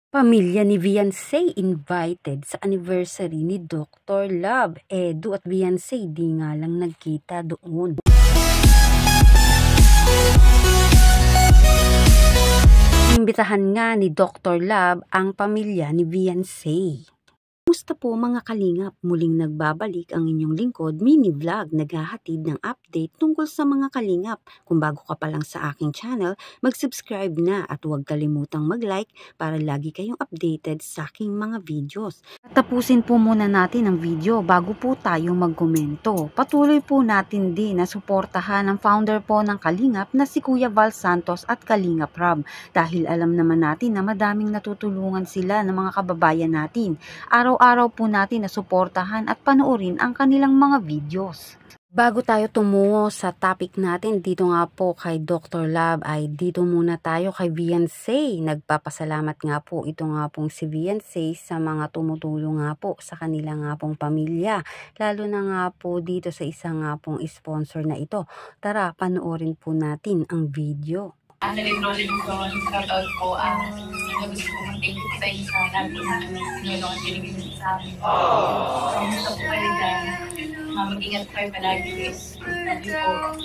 Pamilya ni Viansay invited sa anniversary ni Dr. Love. Edu at Viansay di nga lang nagkita doon. Imbitahan nga ni Dr. Love ang pamilya ni Viansay. Kumusta po mga kalingap? Muling nagbabalik ang inyong lingkod, mini vlog, naghahatid ng update tungkol sa mga kalingap. Kung bago ka pa lang sa aking channel, mag-subscribe na at huwag kalimutang mag-like para lagi kayong updated sa aking mga videos. Tapusin po muna natin ang video bago po tayo magkomento. Patuloy po natin din na suportahan ang founder po ng Kalingap na si Kuya Val Santos at Kalingap Rob. Dahil alam naman natin na madaming natutulungan sila ng mga kababayan natin. Araw-araw po natin na suportahan at panoorin ang kanilang mga videos. Bago tayo tumungo sa topic natin dito nga po kay Dr. Love ay dito muna tayo kay Viansay. Nagpapasalamat nga po ito nga pong si Viansay sa mga tumutulong nga po sa kanila nga pong pamilya. Lalo na nga po dito sa isang nga pong sponsor na ito. Tara, panoorin po natin ang video. Nalibrolim ko, shoutout ko ang gusto ko mag-thank you sa inyo sa lahat ng nilolong pinigil sa amin. Gusto ko kayo dyan. Mag-ingat kayo palagi guys. Thank you po.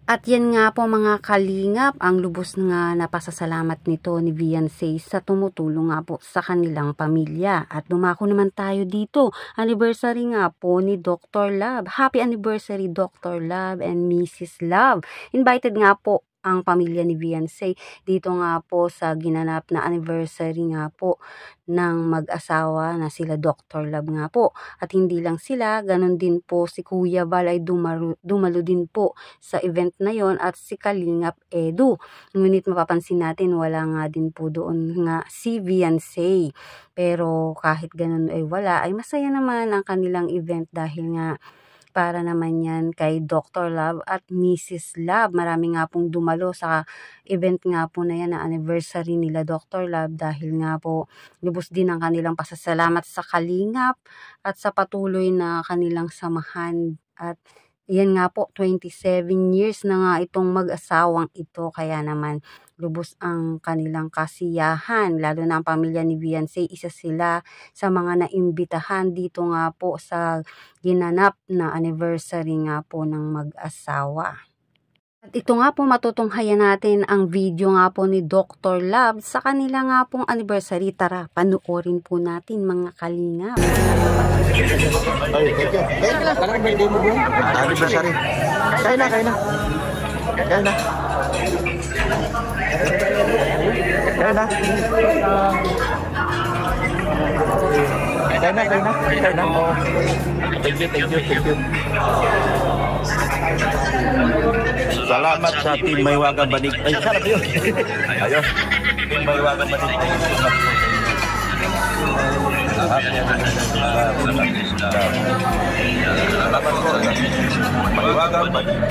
At yan nga po mga kalingap, ang lubos nga napasasalamat nito ni Viansay sa tumutulong nga po sa kanilang pamilya. At dumako naman tayo dito, anniversary nga po ni Dr. Love. Happy anniversary Dr. Love and Mrs. Love. Invited nga po ang pamilya ni Viansay dito nga po sa ginanap na anniversary nga po ng mag-asawa na sila Dr. Love nga po. At hindi lang sila, ganun din po si Kuya Val ay dumalo din po sa event na yon at si Kalingap Edu. Ngunit mapapansin natin wala nga din po doon nga si Viansay. Pero kahit ganun ay wala, ay masaya naman ang kanilang event dahil nga para naman yan kay Dr. Love at Mrs. Love. Marami nga pong dumalo sa event nga po na yan na anniversary nila Dr. Love dahil nga po lubos din ang kanilang pasasalamat sa Kalingap at sa patuloy na kanilang samahan. At yan nga po, 27 years na nga itong mag-asawang ito. Kaya naman lubos ang kanilang kasiyahan. Lalo na ang pamilya ni Viansay, isa sila sa mga naimbitahan dito nga po sa ginanap na anniversary nga po ng mag-asawa. At ito nga po matutunghayan natin ang video nga po ni Dr. Love sa kanila nga pong anniversary. Tara, panoorin po natin mga kalingap. Ay, thank you. Parang birthday mo doon? Anniversary. Kaya na. Kaya na. Kaya na. Oh. Thank you. Salamat sa Team Maywaga Banig. Ay, sarap yun. Ayun. Team Maywaga Banig. Salamat po. Maywaga Banig.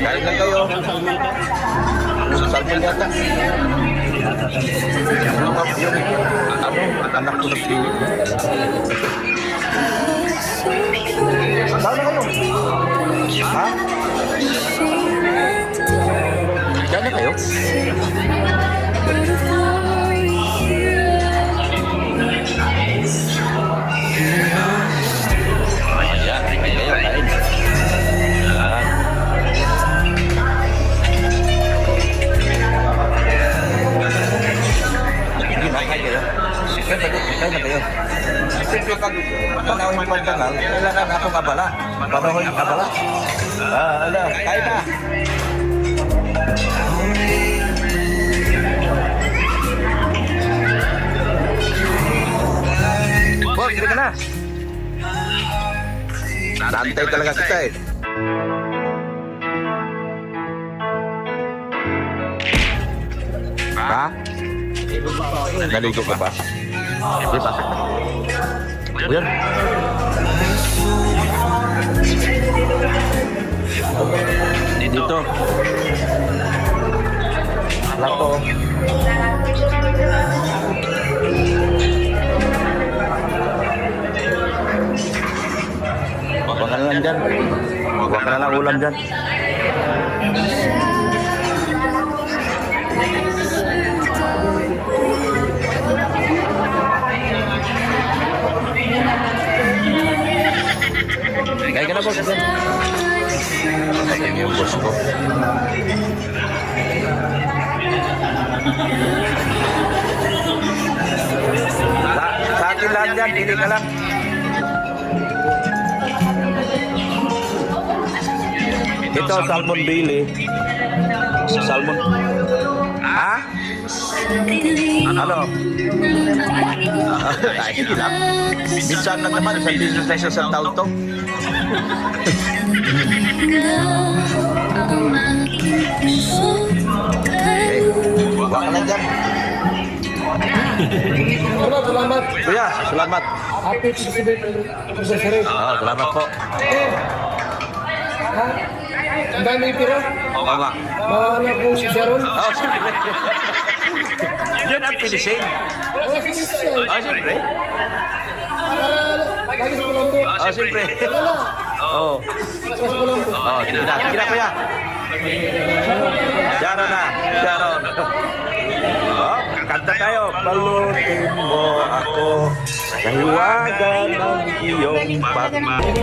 Kain lang kayo. Salmin yata. Anak ko nagpilit. Saan na kayo? Ha? Saan na kayo? Siyempre pag panahon yung pagdangal, kailangan akong abala. Panahon yung abala. Kain na. Boss, hindi ka na. Nantay talaga kita eh. Ha? Naligo ka ba? Di ba? Ayan. Dito. Lato. Huwag ka na lang dyan. Huwag ka na lang ulam dyan. Ayan yung boss ko. Sa atin lahat yan, pili ka lang. Ito, salmon Bailey. Salmon. Ha? Ano? Ay, sige lang. Minsan lang naman, isang business na isang taon to. Okay, huwag ka lang dyan. Salamat. Kuya, salamat. Happy anniversary. Salamat po. Ang dami pira. Oo nga. Mahala ko si Sharon. Siyempre. Yun ang finishing. Siyempre. Lagi sa Colombo. Siyempre. Wala. Oo. Sa Colombo. Sige na kuya. Sharon na. Sharon. Kanta tayo. Balutin mo ako sa hiwaga ng iyong pagmamahal.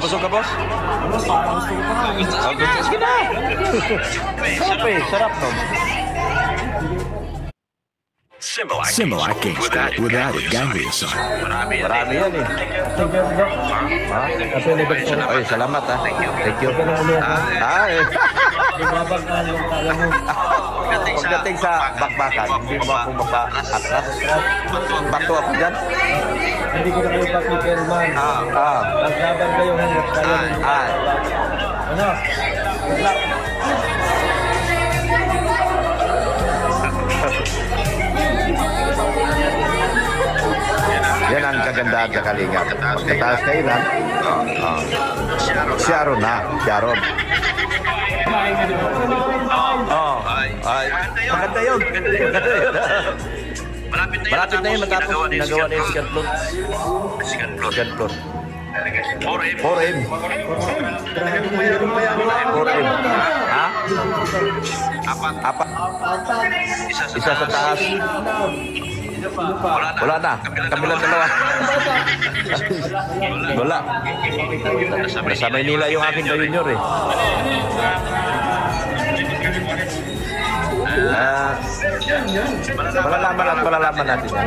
Busog ka, boss? Sige na! Sarap no? Similac gangster without a gangly side. Marami yan eh. Ay, salamat ha. Thank you. Pagdating sa bakbakan, hindi mo ako maka-atras. Bato ako dyan. Hindi ko na kayo pakipirman. Maglaban kayo hanggang kayo. Ano? Yan ang kagandahan sa Kalingap. Pagkataas kayo lang. Sharon na. Sharon. Maganda yun. Malapit na yun matapos nagawa na yung second floor. Second floor. 4M. Ha? Apat. Isa sa taas. Wala na. Kabilang dalawa. Wala. Nasa Maynila yung aking ka-junior eh. Malalaman natin yan.